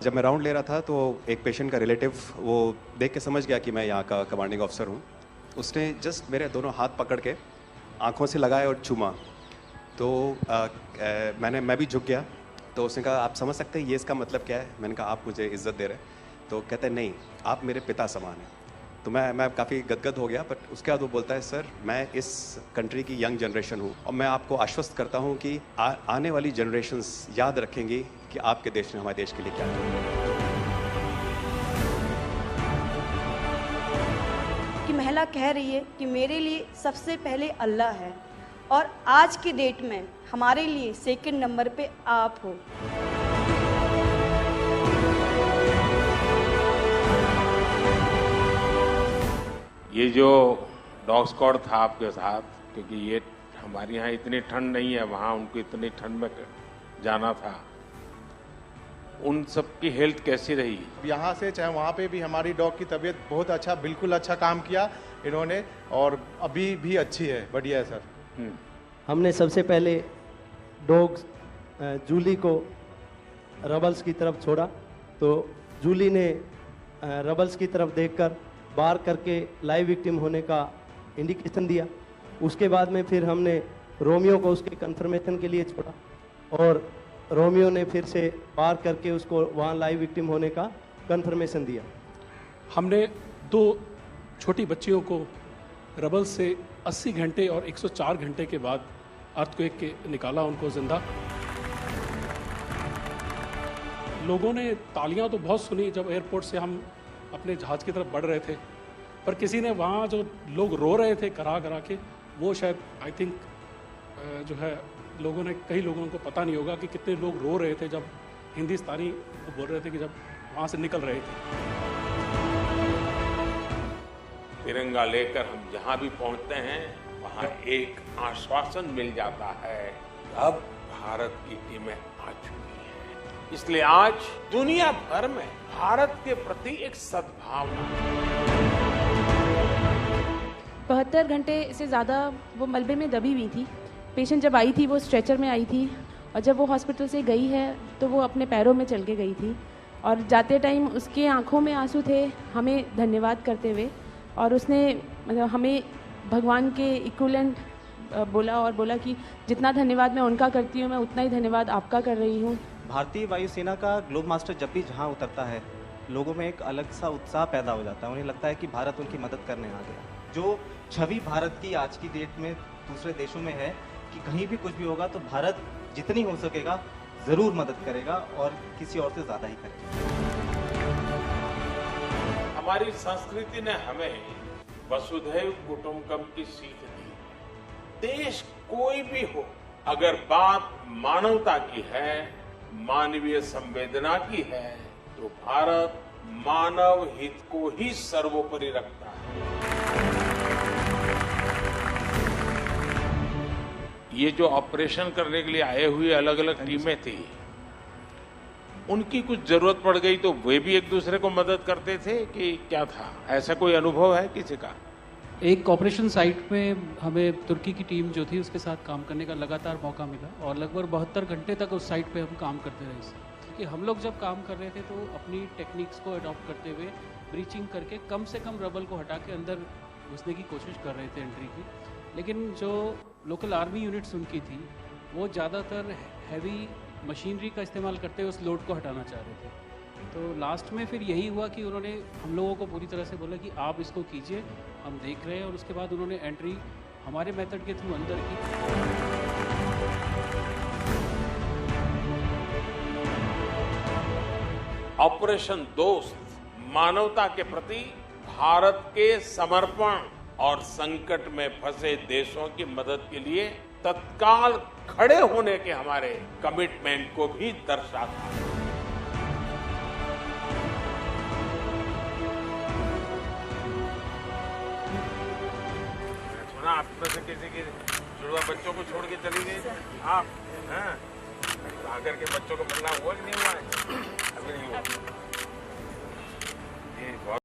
जब मैं राउंड ले रहा था तो एक पेशेंट का रिलेटिव वो देख के समझ गया कि मैं यहाँ का कमांडिंग ऑफिसर हूँ। उसने जस्ट मेरे दोनों हाथ पकड़ के आंखों से लगाए और चूमा। तो मैं भी झुक गया। तो उसने कहा आप समझ सकते हैं ये इसका मतलब क्या है? मैंने कहा आप मुझे इज्जत दे रहे हैं। तो कहते हैं नहीं, आप मेरे पिता समान हैं। तो मैं काफ़ी गदगद हो गया। बट उसके बाद वो बोलता है सर मैं इस कंट्री की यंग जनरेशन हूँ और मैं आपको आश्वस्त करता हूँ कि आने वाली जनरेशन्स याद रखेंगी कि आपके देश ने हमारे देश के लिए क्या किया। कि महिला कह रही है कि मेरे लिए सबसे पहले अल्लाह है और आज की डेट में हमारे लिए सेकंड नंबर पे आप हो। ये जो डॉग स्क्वाड था आपके साथ, क्योंकि ये हमारे यहाँ इतनी ठंड नहीं है, वहाँ उनको इतनी ठंड में जाना था, उन सब की हेल्थ कैसी रही? यहाँ से चाहे वहाँ पे भी हमारी डॉग की तबीयत बहुत अच्छा, बिल्कुल अच्छा काम किया इन्होंने और अभी भी अच्छी है, बढ़िया है सर। हमने सबसे पहले डॉग जूली को रबल्स की तरफ छोड़ा तो जूली ने रबल्स की तरफ देखकर बार करके लाइव विक्टिम होने का इंडिकेशन दिया। उसके बाद में फिर हमने रोमियो को उसके कंफर्मेशन के लिए छोड़ा और रोमियो ने फिर से बार करके उसको वहाँ लाइव विक्टिम होने का कंफर्मेशन दिया। हमने 2 छोटी बच्चियों को रबल से 80 घंटे और 104 घंटे के बाद अर्थक्वेक के निकाला उनको जिंदा। लोगों ने तालियां तो बहुत सुनी जब एयरपोर्ट से हम अपने जहाज की तरफ बढ़ रहे थे, पर किसी ने वहाँ जो लोग रो रहे थे करा करा के, वो शायद आई थिंक जो है लोगों ने, कई लोगों को पता नहीं होगा कि कितने लोग रो रहे थे जब हिंदुस्तानी बोल रहे थे कि जब वहाँ से निकल रहे थे। तिरंगा लेकर हम जहाँ भी पहुँचते हैं वहाँ एक आश्वासन मिल जाता है, अब भारत की टीमें आ चुकी हैं। इसलिए आज दुनिया भर में भारत के प्रति एक सद्भावना। 72 घंटे से ज़्यादा वो मलबे में दबी हुई थी। पेशेंट जब आई थी वो स्ट्रेचर में आई थी और जब वो हॉस्पिटल से गई है तो वो अपने पैरों में चल के गई थी और जाते टाइम उसके आंखों में आंसू थे हमें धन्यवाद करते हुए, और उसने मतलब हमें भगवान के इक्विवेलेंट बोला और बोला कि जितना धन्यवाद मैं उनका करती हूँ मैं उतना ही धन्यवाद आपका कर रही हूँ। भारतीय वायुसेना का ग्लोब मास्टर जब भी जहाँ उतरता है लोगों में एक अलग सा उत्साह पैदा हो जाता है, उन्हें लगता है कि भारत उनकी मदद करने आ गया। जो छवि भारत की आज की डेट में दूसरे देशों में है कि कहीं भी कुछ भी होगा तो भारत जितनी हो सकेगा जरूर मदद करेगा और किसी और से ज्यादा ही करेगा। हमारी संस्कृति ने हमें वसुधैव कुटुंबकम की सीख दी। देश कोई भी हो, अगर बात मानवता की है, मानवीय संवेदना की है, तो भारत मानव हित को ही सर्वोपरि रखता है। ये जो ऑपरेशन करने के लिए आए हुए अलग अलग टीमें थी, उनकी कुछ जरूरत पड़ गई तो वे भी एक दूसरे को मदद करते थे कि क्या था? ऐसा कोई अनुभव है किसी का? एक ऑपरेशन साइट में हमें तुर्की की टीम जो थी उसके साथ काम करने का लगातार मौका मिला और लगभग 72 घंटे तक उस साइट पे हम काम करते रहे। क्योंकि हम लोग जब काम कर रहे थे तो अपनी टेक्निक्स को अडॉप्ट करते हुए ब्रीचिंग करके कम से कम रबल को हटा के अंदर घुसने की कोशिश कर रहे थे एंट्री की। लेकिन जो लोकल आर्मी यूनिट्स उनकी थी वो ज़्यादातर हैवी मशीनरी का इस्तेमाल करते हुए उस लोड को हटाना चाह रहे थे। तो लास्ट में फिर यही हुआ कि उन्होंने हम लोगों को पूरी तरह से बोला कि आप इसको कीजिए, हम देख रहे हैं, और उसके बाद उन्होंने एंट्री हमारे मेथड के थ्रू अंदर की। ऑपरेशन दोस्त मानवता के प्रति भारत के समर्पण और संकट में फंसे देशों की मदद के लिए तत्काल खड़े होने के हमारे कमिटमेंट को भी दर्शाता है। सुना आप में से किसी के जुड़वा बच्चों को छोड़ के चली गई आप, हाँ, आकर के बच्चों को मिलना हुआ कि नहीं हुआ है? अभी नहीं हुआ।